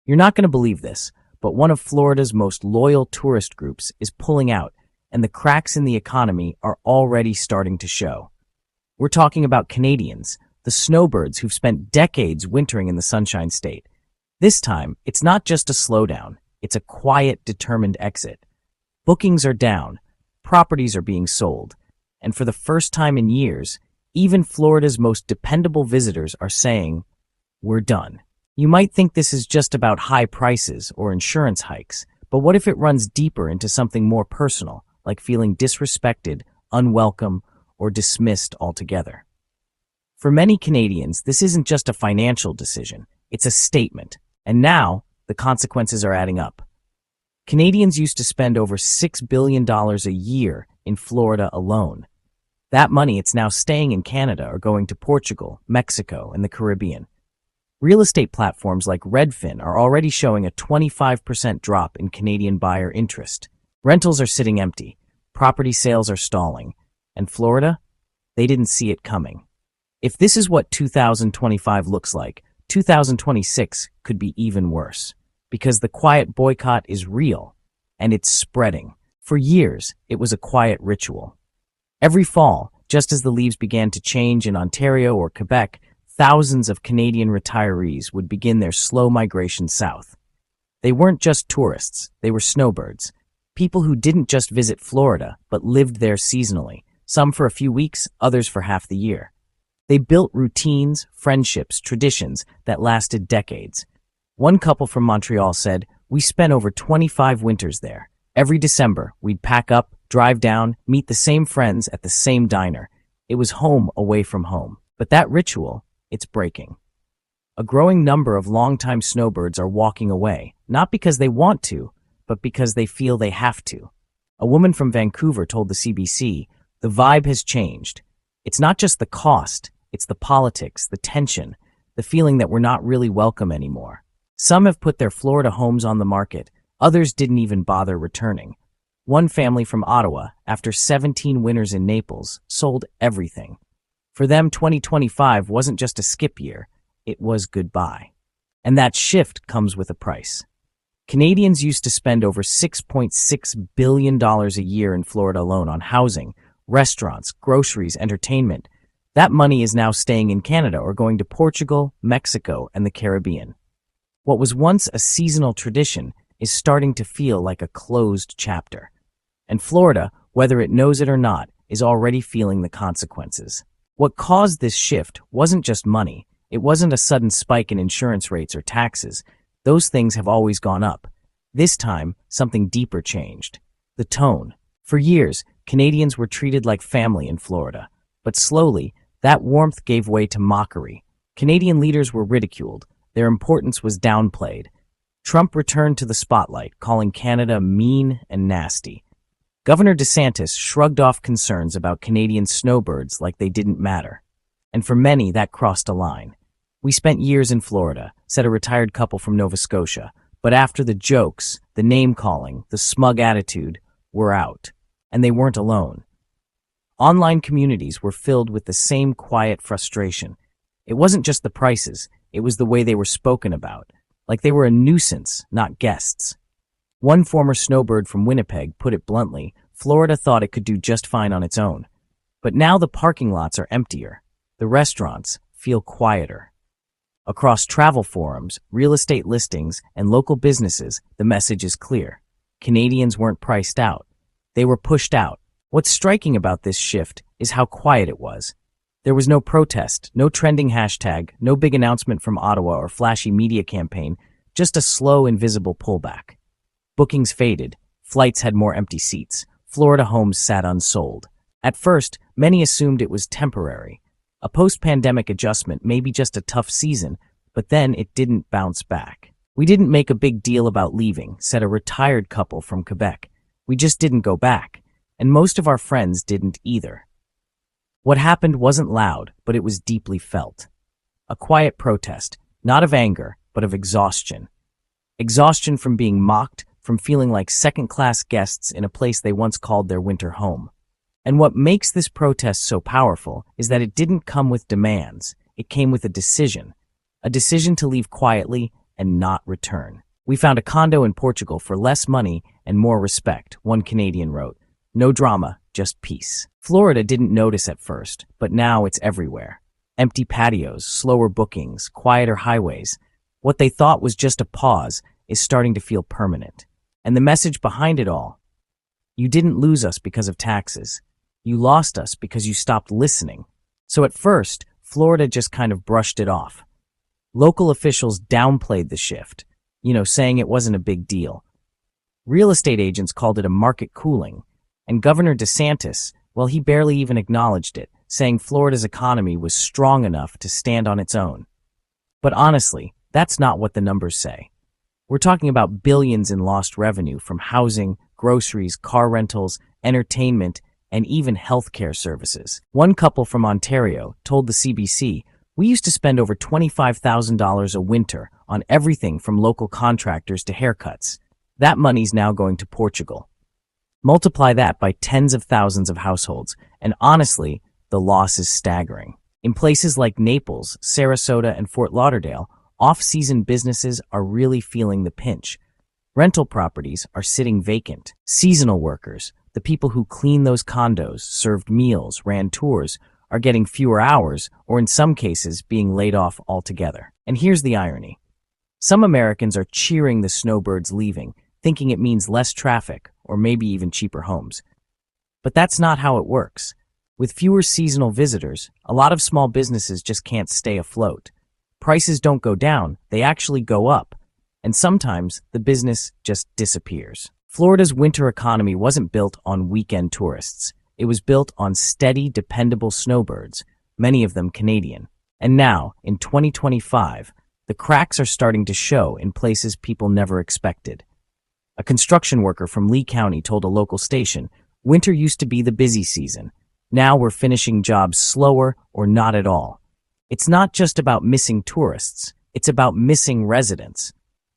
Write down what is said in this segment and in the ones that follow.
You're not going to believe this, but one of Florida's most loyal tourist groups is pulling out, and the cracks in the economy are already starting to show. We're talking about Canadians, the snowbirds who've spent decades wintering in the Sunshine State. This time, it's not just a slowdown, it's a quiet, determined exit. Bookings are down, properties are being sold, and for the first time in years, even Florida's most dependable visitors are saying, "We're done." You might think this is just about high prices or insurance hikes, but what if it runs deeper into something more personal, like feeling disrespected, unwelcome, or dismissed altogether? For many Canadians, this isn't just a financial decision, it's a statement, and now the consequences are adding up. Canadians used to spend over $6 billion a year in Florida alone. That money it's now staying in Canada or going to Portugal, Mexico, and the Caribbean. Real estate platforms like Redfin are already showing a 25% drop in Canadian buyer interest. Rentals are sitting empty, property sales are stalling, and Florida? They didn't see it coming. If this is what 2025 looks like, 2026 could be even worse, because the quiet boycott is real, and it's spreading. For years, it was a quiet ritual. Every fall, just as the leaves began to change in Ontario or Quebec, thousands of Canadian retirees would begin their slow migration south. They weren't just tourists, they were snowbirds, people who didn't just visit Florida, but lived there seasonally, some for a few weeks, others for half the year. They built routines, friendships, traditions that lasted decades. One couple from Montreal said, "We spent over 25 winters there. Every December, we'd pack up, drive down, meet the same friends at the same diner. It was home away from home." But that ritual, it's breaking. A growing number of longtime snowbirds are walking away, not because they want to, but because they feel they have to. A woman from Vancouver told the CBC, "The vibe has changed. It's not just the cost, it's the politics, the tension, the feeling that we're not really welcome anymore." Some have put their Florida homes on the market, others didn't even bother returning. One family from Ottawa, after 17 winters in Naples, sold everything. For them, 2025 wasn't just a skip year, it was goodbye. And that shift comes with a price. Canadians used to spend over $6.6 billion a year in Florida alone on housing, restaurants, groceries, entertainment. That money is now staying in Canada or going to Portugal, Mexico, and the Caribbean. What was once a seasonal tradition is starting to feel like a closed chapter. And Florida, whether it knows it or not, is already feeling the consequences. What caused this shift wasn't just money. It wasn't a sudden spike in insurance rates or taxes. Those things have always gone up. This time, something deeper changed. The tone. For years, Canadians were treated like family in Florida. But slowly, that warmth gave way to mockery. Canadian leaders were ridiculed. Their importance was downplayed. Trump returned to the spotlight, calling Canada mean and nasty. Governor DeSantis shrugged off concerns about Canadian snowbirds like they didn't matter. And for many, that crossed a line. "We spent years in Florida," said a retired couple from Nova Scotia, but after the jokes, the name-calling, the smug attitude, we're out. And they weren't alone. Online communities were filled with the same quiet frustration. It wasn't just the prices, it was the way they were spoken about, like they were a nuisance, not guests. One former snowbird from Winnipeg put it bluntly, Florida thought it could do just fine on its own. But now the parking lots are emptier. The restaurants feel quieter. Across travel forums, real estate listings, and local businesses, the message is clear. Canadians weren't priced out. They were pushed out. What's striking about this shift is how quiet it was. There was no protest, no trending hashtag, no big announcement from Ottawa or flashy media campaign, just a slow, invisible pullback. Bookings faded, flights had more empty seats, Florida homes sat unsold. At first, many assumed it was temporary. A post-pandemic adjustment, maybe just a tough season, but then it didn't bounce back. "We didn't make a big deal about leaving," said a retired couple from Quebec. "We just didn't go back, and most of our friends didn't either." What happened wasn't loud, but it was deeply felt. A quiet protest, not of anger, but of exhaustion. Exhaustion from being mocked, from feeling like second-class guests in a place they once called their winter home. And what makes this protest so powerful is that it didn't come with demands. It came with a decision to leave quietly and not return. We found a condo in Portugal for less money and more respect, one Canadian wrote. No drama, just peace. Florida didn't notice at first, but now it's everywhere. Empty patios, slower bookings, quieter highways. What they thought was just a pause is starting to feel permanent. And the message behind it all: you didn't lose us because of taxes. You lost us because you stopped listening. So at first, Florida just kind of brushed it off. Local officials downplayed the shift, saying it wasn't a big deal. Real estate agents called it a market cooling. And Governor DeSantis, well, he barely even acknowledged it, saying Florida's economy was strong enough to stand on its own. But honestly, that's not what the numbers say. We're talking about billions in lost revenue from housing, groceries, car rentals, entertainment, and even healthcare services. One couple from Ontario told the CBC, "We used to spend over $25,000 a winter on everything from local contractors to haircuts. That money's now going to Portugal." Multiply that by tens of thousands of households, and honestly, the loss is staggering. In places like Naples, Sarasota, and Fort Lauderdale, off-season businesses are really feeling the pinch. Rental properties are sitting vacant. Seasonal workers, the people who clean those condos, served meals, ran tours, are getting fewer hours, or in some cases, being laid off altogether. And here's the irony. Some Americans are cheering the snowbirds leaving, thinking it means less traffic, or maybe even cheaper homes. But that's not how it works. With fewer seasonal visitors, a lot of small businesses just can't stay afloat. Prices don't go down, they actually go up. And sometimes the business just disappears. Florida's winter economy wasn't built on weekend tourists. It was built on steady, dependable snowbirds, many of them Canadian. And now, in 2025, the cracks are starting to show in places people never expected. A construction worker from Lee County told a local station, "Winter used to be the busy season. Now we're finishing jobs slower or not at all." It's not just about missing tourists, it's about missing residents.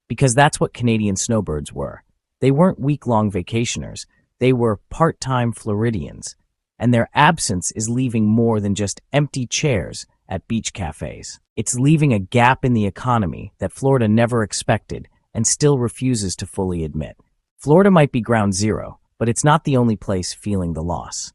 Because that's what Canadian snowbirds were. They weren't week-long vacationers, they were part-time Floridians. And their absence is leaving more than just empty chairs at beach cafes. It's leaving a gap in the economy that Florida never expected and still refuses to fully admit. Florida might be ground zero, but it's not the only place feeling the loss.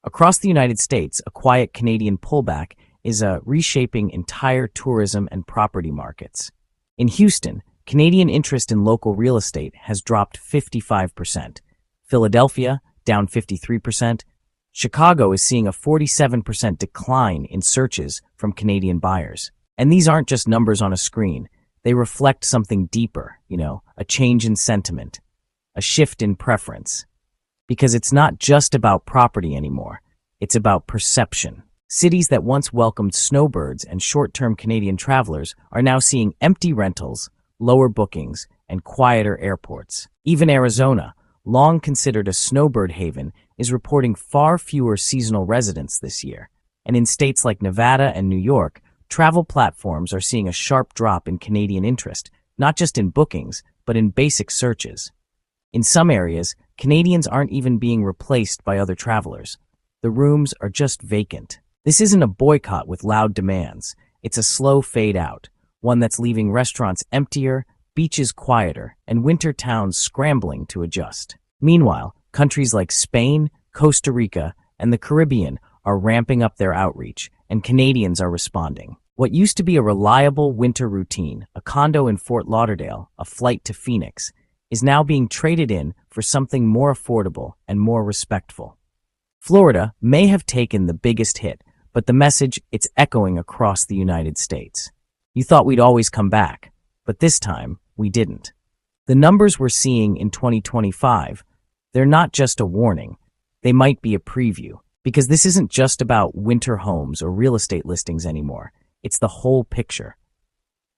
Across the United States, a quiet Canadian pullback is reshaping entire tourism and property markets. In Houston, Canadian interest in local real estate has dropped 55%. Philadelphia, down 53%. Chicago is seeing a 47% decline in searches from Canadian buyers. And these aren't just numbers on a screen. They reflect something deeper, a change in sentiment, a shift in preference. Because it's not just about property anymore, it's about perception. Cities that once welcomed snowbirds and short-term Canadian travelers are now seeing empty rentals, lower bookings, and quieter airports. Even Arizona, long considered a snowbird haven, is reporting far fewer seasonal residents this year. And in states like Nevada and New York, travel platforms are seeing a sharp drop in Canadian interest, not just in bookings, but in basic searches. In some areas, Canadians aren't even being replaced by other travelers. The rooms are just vacant. This isn't a boycott with loud demands. It's a slow fade out, one that's leaving restaurants emptier, beaches quieter, and winter towns scrambling to adjust. Meanwhile, countries like Spain, Costa Rica, and the Caribbean are ramping up their outreach, and Canadians are responding. What used to be a reliable winter routine, a condo in Fort Lauderdale, a flight to Phoenix, is now being traded in for something more affordable and more respectful. Florida may have taken the biggest hit, but the message, it's echoing across the United States. You thought we'd always come back, but this time, we didn't. The numbers we're seeing in 2025, they're not just a warning, they might be a preview. Because this isn't just about winter homes or real estate listings anymore, it's the whole picture.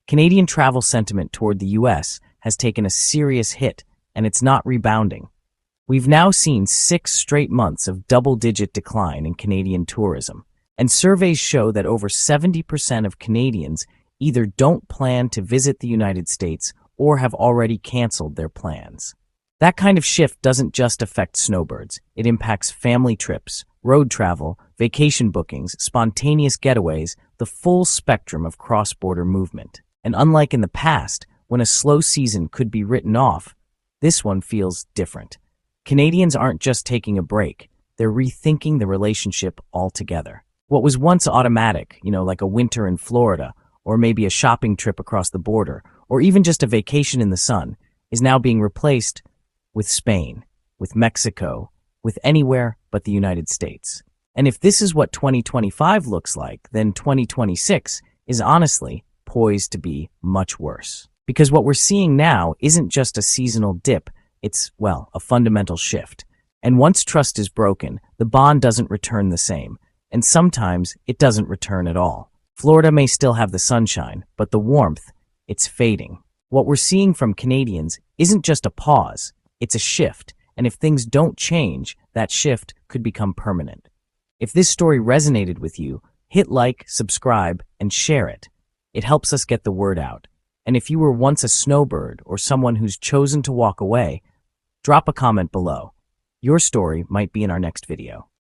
Canadian travel sentiment toward the US has taken a serious hit, and it's not rebounding. We've now seen 6 straight months of double-digit decline in Canadian tourism, and surveys show that over 70% of Canadians either don't plan to visit the United States or have already canceled their plans. That kind of shift doesn't just affect snowbirds. It impacts family trips, road travel, vacation bookings, spontaneous getaways, the full spectrum of cross-border movement. And unlike in the past, when a slow season could be written off, this one feels different. Canadians aren't just taking a break, they're rethinking the relationship altogether. What was once automatic, like a winter in Florida, or maybe a shopping trip across the border, or even just a vacation in the sun, is now being replaced with Spain, with Mexico, with anywhere but the United States. And if this is what 2025 looks like, then 2026 is honestly poised to be much worse. Because what we're seeing now isn't just a seasonal dip, it's, a fundamental shift. And once trust is broken, the bond doesn't return the same. And sometimes it doesn't return at all. Florida may still have the sunshine, but the warmth, it's fading. What we're seeing from Canadians isn't just a pause, it's a shift. And if things don't change, that shift could become permanent. If this story resonated with you, hit like, subscribe, and share it. It helps us get the word out. And if you were once a snowbird or someone who's chosen to walk away, drop a comment below. Your story might be in our next video.